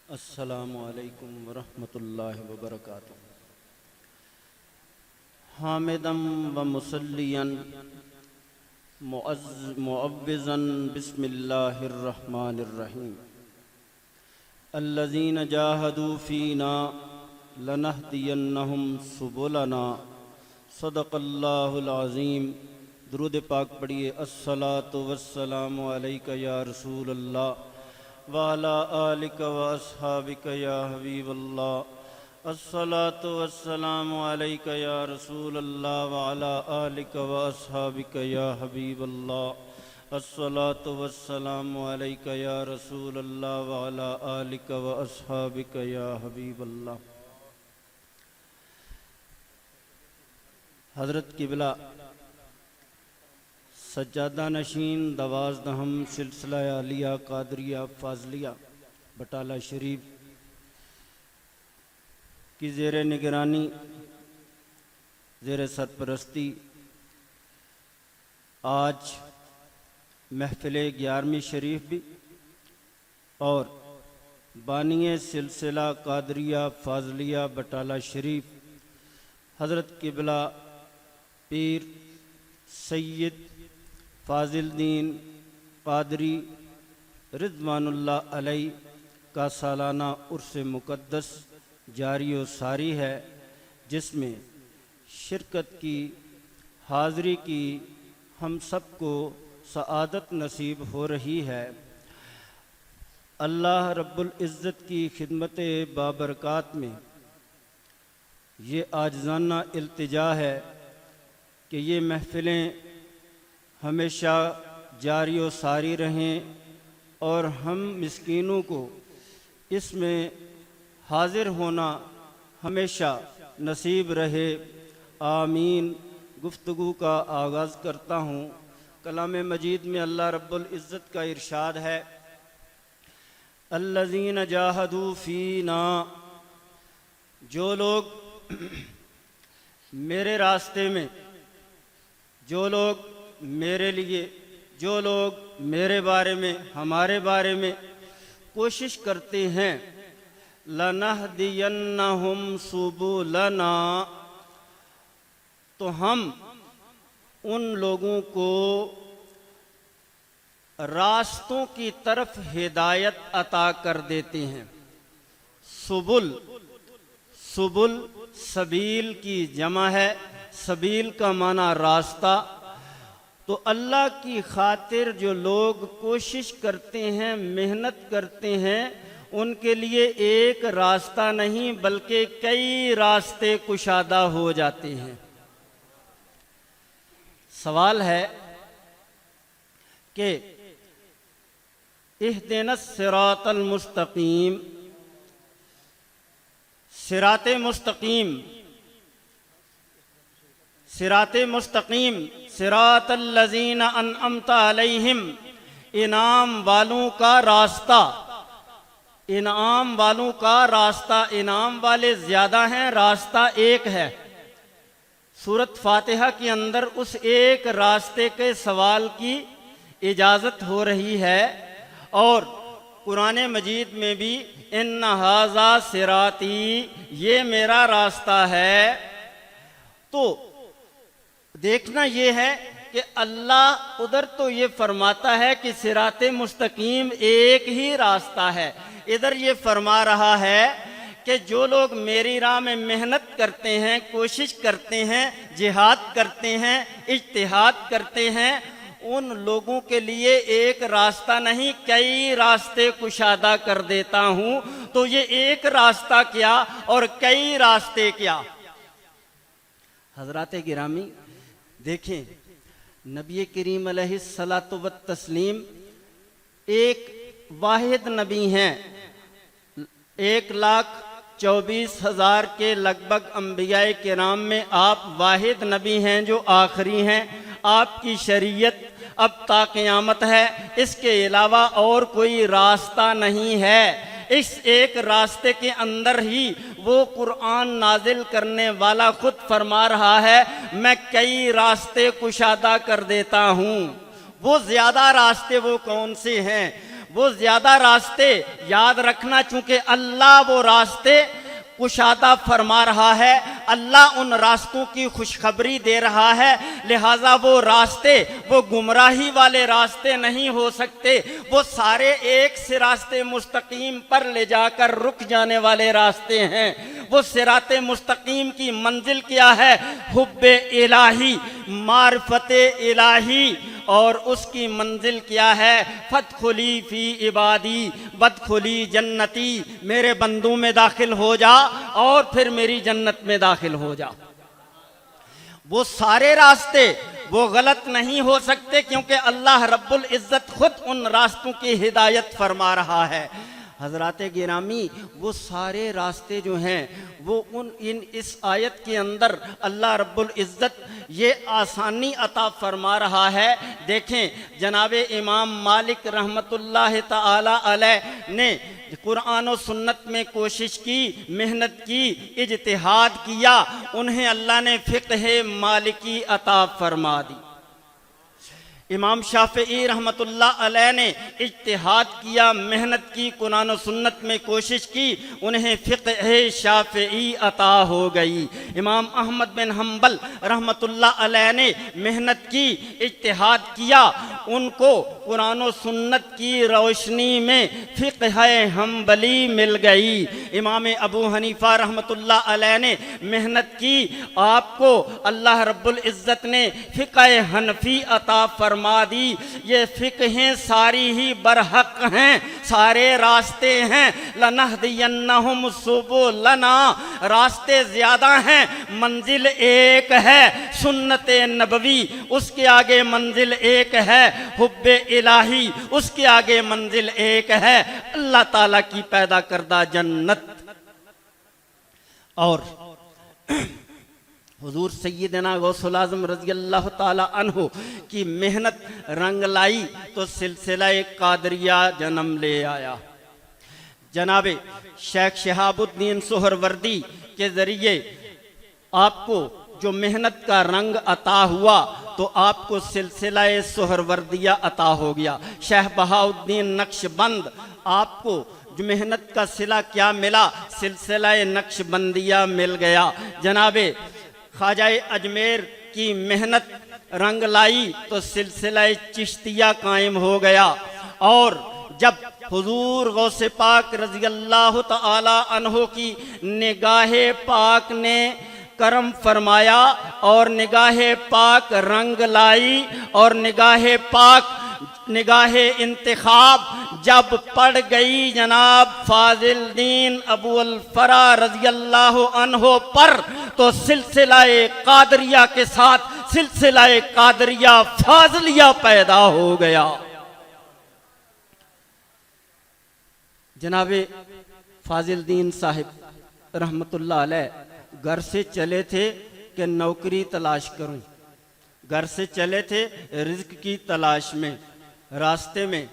अस्सलामु अलैकुम वरहमतुल्लाहि वबरकातुहू। हामिदम व मुसल्लियन मुअव्विज़न बिस्मिल्लाहिर रहमानिर रहीम। अल्लज़ीना जाहदू फ़ीना लनहदियन्नहुम सुबुलना। सदक़ल्लाहुल अज़ीम। दुरूद पाक पढ़िए। अस्सलातु वस्सलामु अलैका या रसूलल्लाह व अला आलिका व अस्हाबिका या हबीबल्लाह। अस्सलातु वस्सलामु अलैका या रसूलल्लाह व अला आलिका व अस्हाबिका या हबीबल्लाह। अस्सलातु वस्सलामु अलैका या रसूलल्लाह व अला आलिका व अस्हाबिका या हबीबल्लाह। हज़रत क़िबला सज्जादा नशीन दवाज़ दहम सिलसिला आलिया कादरिया फ़ाज़लिया बटाला शरीफ की ज़ेर निगरानी ज़ेर सरपरस्ती आज महफ़िल 11वीं शरीफ भी और बानिए सिलसिला कादरिया फ़ाज़लिया बटाला शरीफ हज़रत क़िबला पीर सैयद फ़ाज़िल दीन क़ादरी रिज़वानुल्लाह अलैह का सालाना उर्स मुक़द्दस जारी व सारी है, जिसमें शिरकत की हाज़री की हम सबको सआदत नसीब हो रही है। अल्लाह रब्बुल इज़्ज़त की खिदमत बाबरकात में ये आजिज़ाना इल्तिजा है कि ये महफ़िलें हमेशा जारी व सारी रहें और हम मिस्कीनों को इसमें हाज़िर होना हमेशा नसीब रहे। आमीन। गुफ्तगू का आगाज़ करता हूँ। कलाम मजीद में अल्लाह रब्बुल इज़्ज़त का इरशाद है, अल्लज़ीना जाहदू फ़ीना, जो लोग मेरे रास्ते में, जो लोग मेरे लिए, जो लोग मेरे बारे में, हमारे बारे में कोशिश करते हैं, लनहदियन्नहुम सुबुलना, तो हम उन लोगों को रास्तों की तरफ हिदायत अता कर देते हैं। सुबुल, सुबुल सबील की जमा है। सबील का माना रास्ता। तो अल्लाह की खातिर जो लोग कोशिश करते हैं, मेहनत करते हैं, उनके लिए एक रास्ता नहीं बल्कि कई रास्ते कुशादा हो जाते हैं। सवाल है कि इहदिनस सिरातल मुस्तकीम, सिराते मुस्तकीम, सिराते मुस्तकीम, सिरातल्लज़ीना अनअमता अलैहिम, इनाम वालों का रास्ता, इनाम वालों का रास्ता। इनाम वाले ज़्यादा हैं, रास्ता एक है। सूरत फातिहा के अंदर उस एक रास्ते के सवाल की इजाज़त हो रही है और कुरान मजीद में भी इन्ना हाज़ा सिराती, ये मेरा रास्ता है। तो देखना ये है कि अल्लाह उधर तो ये फरमाता है कि सिराते मुस्तकीम एक ही रास्ता है, इधर ये फरमा रहा है कि जो लोग मेरी राह में मेहनत करते हैं, कोशिश करते हैं, जिहाद करते हैं, इज्तिहाद करते हैं, उन लोगों के लिए एक रास्ता नहीं कई रास्ते कुशादा कर देता हूँ। तो ये एक रास्ता क्या और कई रास्ते क्या। हज़रात गिरामी देखें, नबी करीम अलैहिस्सलातु व तस्लीम एक वाहिद नबी हैं। 1,24,000 के लगभग अंबियाए किराम में आप वाहिद नबी हैं जो आखिरी हैं। आपकी शरीयत अब ता क़यामत है, इसके अलावा और कोई रास्ता नहीं है। इस एक रास्ते के अंदर ही वो कुरान नाजिल करने वाला खुद फरमा रहा है, मैं कई रास्ते कुशादा कर देता हूँ। वो ज़्यादा रास्ते वो कौन से हैं? वो ज्यादा रास्ते याद रखना, चूंकि अल्लाह वो रास्ते कुशादा फरमा रहा है, अल्लाह उन रास्तों की खुशखबरी दे रहा है, लिहाजा वो रास्ते वो गुमराही वाले रास्ते नहीं हो सकते, वो सारे एक से रास्ते मुस्तकीम पर ले जाकर रुक जाने वाले रास्ते हैं। वो सिराते मुस्तकीम की मंजिल क्या है? हुब्बे इलाही, मारफते इलाही। और उसकी मंजिल क्या है? फदखुली फी इबादी बदखुली जन्नती, मेरे बंदों में दाखिल हो जा और फिर मेरी जन्नत में दाखिल हो जा। वो सारे रास्ते वो गलत नहीं हो सकते, क्योंकि अल्लाह रब्बुल इज्जत खुद उन रास्तों की हिदायत फरमा रहा है। हजरात गिरामी, वो सारे रास्ते जो हैं वो इस आयत के अंदर अल्लाह रब्बुल इज़्ज़त ये आसानी अता फरमा रहा है। देखें, जनाबे इमाम मालिक रहमतुल्लाह ताला अलैह ने कुरान और सुन्नत में कोशिश की, मेहनत की, इज्तिहाद किया, उन्हें अल्लाह ने फ़िक़्ह मालिकी अता फरमा दी। इमाम शाफ़िई रहमतुल्लाह अलैह ने इज्तिहाद किया, मेहनत की, कुरान और सुन्नत में कोशिश की, उन्हें फ़िक़्ह शाफ़िई अता हो गई। इमाम अहमद बिन हम्बल रहमतुल्लाह अलैह ने मेहनत की, इज्तिहाद किया, उनको कुरान और सुन्नत की रोशनी में फ़िक़्ह हम्बली मिल गई। इमाम अबू हनीफ़ा रहमतुल्लाह अलैह ने मेहनत की, आपको अल्लाह रब्बुल इज़्ज़त ने फ़िक़्ह हनफ़ी अता फरमा दी। ये फ़िक़्हें सारी ही बरहक हैं, सारे रास्ते हैं। लनहदियन्नहुम सुबुलना, रास्ते ज्यादा हैं, मंजिल एक है सुन्नत नबवी, उसके आगे मंजिल एक है हुब्बे इलाही, उसके आगे मंजिल एक है अल्लाह ताला की पैदा करदा जन्नत। और हुजूर सैयदना गौसुल आज़म रज़ी अल्लाह ताला अन्हु की मेहनत रंग लाई तो सिलसिला कादरिया जन्म ले आया। जनाबे शेख शहाबुद्दीन सुहरवर्दी के ज़रिए आपको जो मेहनत का रंग अता हुआ तो आपको सिलसिला सुहरवर्दिया अता हो गया। शेख बहाउद्दीन नक्शबंद, आपको जो मेहनत का सिला क्या मिला? सिलसिला नक्शबंदिया मिल गया। जनाबे ख्वाजा अजमेर की मेहनत रंग लाई तो सिलसिला चिश्तिया कायम हो गया। और जब हुजूर गौसे पाक रज़ी अल्लाह ताला अन्हो की निगाहे पाक ने करम फरमाया और निगाहे पाक रंग लाई और निगाहे पाक निगाहे इंतखाब जब पड़ गई जनाब फाजिल दीन अबू अल फरा रज़ी अल्लाह अन्हो पर, तो सिलसिलाए कादरिया के साथ सिलसिलाए कादरिया फाजलिया पैदा हो गया। जनाबे फाजिल दीन साहिब रहमतुल्लाह अलैह घर से चले थे कि नौकरी तलाश करूं, घर से चले थे रिज्क की तलाश में। रास्ते में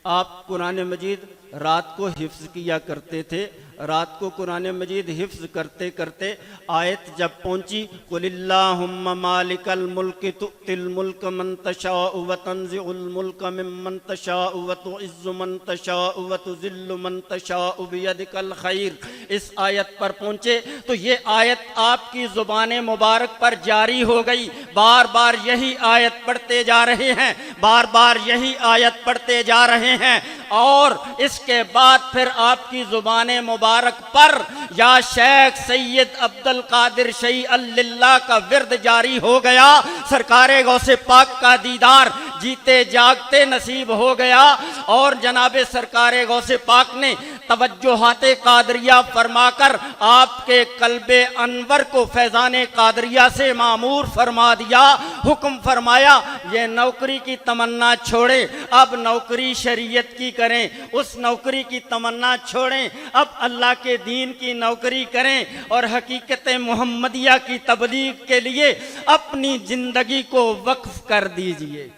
आप कुरान मजीद रात को हिफ्ज़ किया करते थे। रात को कुरान मजीद हिफ्ज़ करते करते आयत जब पहुंची, कुलिल्लाहुम्मा मालिकल मुल्क तुतिल मुल्क मन तशाउ व तंज़िउल मुल्क मिम्मन तशाउ व तुइज़्ज़ु मन तशाउ व तुज़िल्लु मन तशाउ बियदिकल खैर। इस आयत पर पहुंचे तो ये आयत आपकी ज़ुबान मुबारक पर जारी हो गई। बार बार यही आयत पढ़ते जा रहे हैं, बार बार यही आयत पढ़ते जा रहे हैं। और इसके बाद फिर आपकी ज़ुबान मुबारक पर या शेख सैयद अब्दुल कादिर शई अल्लाह का विर्द जारी हो गया। सरकारे गौसे पाक का दीदार जीते जागते नसीब हो गया। और जनाबे सरकारे गौसे पाक ने तवज्जुहाते कादरिया फरमाकर आपके कल्बे अनवर को फैज़ाने कादरिया से मामूर फरमा दिया। हुक्म फरमाया ये नौकरी की तमन्ना छोड़ें, अब नौकरी शरीयत की करें, उस नौकरी की तमन्ना छोड़ें, अब अल्लाह के दीन की नौकरी करें और हकीकत मुहम्मदिया की तबलीग के लिए अपनी जिंदगी को वक्फ कर दीजिए।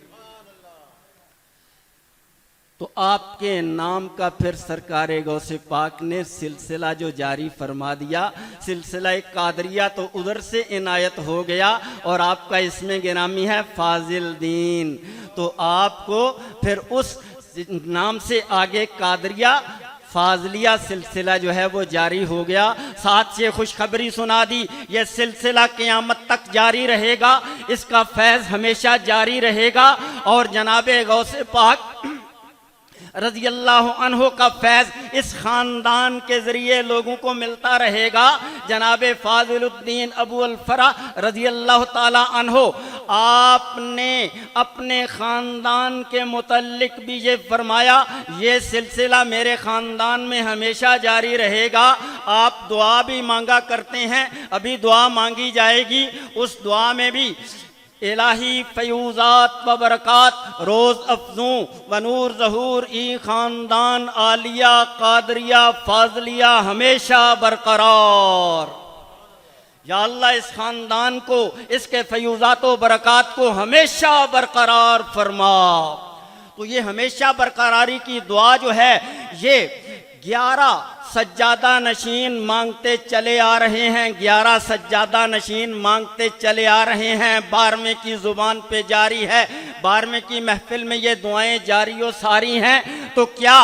तो आपके नाम का फिर सरकारे गौसे पाक ने सिलसिला जो जारी फरमा दिया, सिलसिला कादरिया तो उधर से इनायत हो गया और आपका इसमें गिरामी है फाजिल दीन। तो आपको फिर उस नाम से आगे कादरिया फाजलिया सिलसिला जो है वो जारी हो गया। साथ से खुशखबरी सुना दी, ये सिलसिला क़यामत तक जारी रहेगा, इसका फैज़ हमेशा जारी रहेगा और जनाबे गौसे पाक रज़ी अल्लाह अन्हो का फैज़ इस ख़ानदान के ज़रिए लोगों को मिलता रहेगा। जनाबे फ़ाज़िलुद्दीन अबू अल-फ़रा रज़ी अल्लाह ताला अन्हो, आपने अपने ख़ानदान के मुतल्लिक भी ये फरमाया, ये सिलसिला मेरे ख़ानदान में हमेशा जारी रहेगा। आप दुआ भी मांगा करते हैं, अभी दुआ मांगी जाएगी, उस दुआ में भी इलाही फयूज़ात व बरक़ात रोज़ अफ़ज़ू व नूर ज़हूर ई ख़ानदान आलिया क़ादरिया फ़ाज़लिया हमेशा बरक़रार। या अल्लाह इस ख़ानदान को, इसके फयूज़ात व बरक़ात को हमेशा बरक़रार फरमा। तो ये हमेशा बरक़रारी की दुआ जो है, ये 11 सज्जादा नशीन मांगते चले आ रहे हैं, 11 सज्जादा नशीन मांगते चले आ रहे हैं। 12वें की ज़ुबान पे जारी है, 12वें की महफिल में ये दुआएं जारी व सारी हैं। तो क्या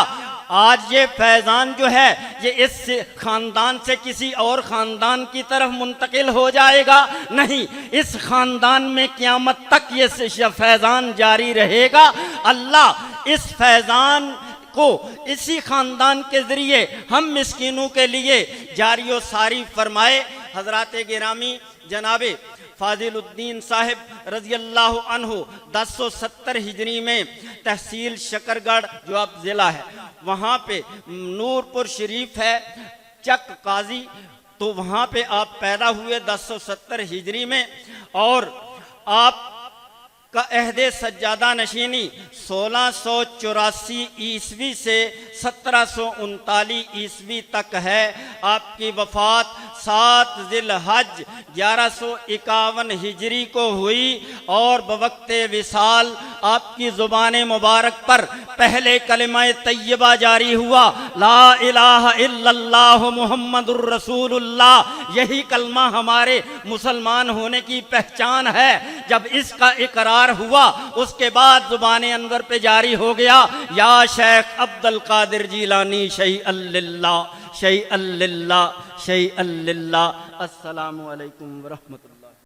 आज ये फैज़ान जो है ये इस ख़ानदान से किसी और ख़ानदान की तरफ मुंतकिल हो जाएगा? नहीं, इस ख़ानदान में क़यामत तक ये फैज़ान जारी रहेगा। अल्लाह इस फैज़ान को इसी ख़ानदान के ज़रिए हम मिस्कीनों के लिए जारी व सारी फरमाए। हज़रात गिरामी जनाबे फ़ाज़िलुद्दीन साहिब रज़ी अल्लाह अन्हु 1070 हिजरी में तहसील शकरगढ़ जो अब ज़िला है, वहाँ पे नूरपुर शरीफ है, चक काजी, तो वहाँ पे आप पैदा हुए 1070 हिजरी में और आप का अहदे सज्जादा नशीनी 1684 ईस्वी से 1739 ईस्वी तक है। आपकी वफ़ात 7 ज़िलहज 1151 हिजरी को हुई और बवक्ते विसाल आपकी ज़ुबान मुबारक पर पहले कलिमा तय्यबा जारी हुआ, ला इलाहा इल्लल्लाह मुहम्मदुर रसूलुल्लाह। यही कलमा हमारे मुसलमान होने की पहचान है। जब इसका इकरार हुआ उसके बाद ज़ुबान अनवर पे जारी हो गया, या शेख अब्दुल कादिर जीलानी शैअन लिल्लाह शैअन लिल्लाह शैअन लिल्लाह। अस्सलामु अलैकुम व रहमतुल्लाह।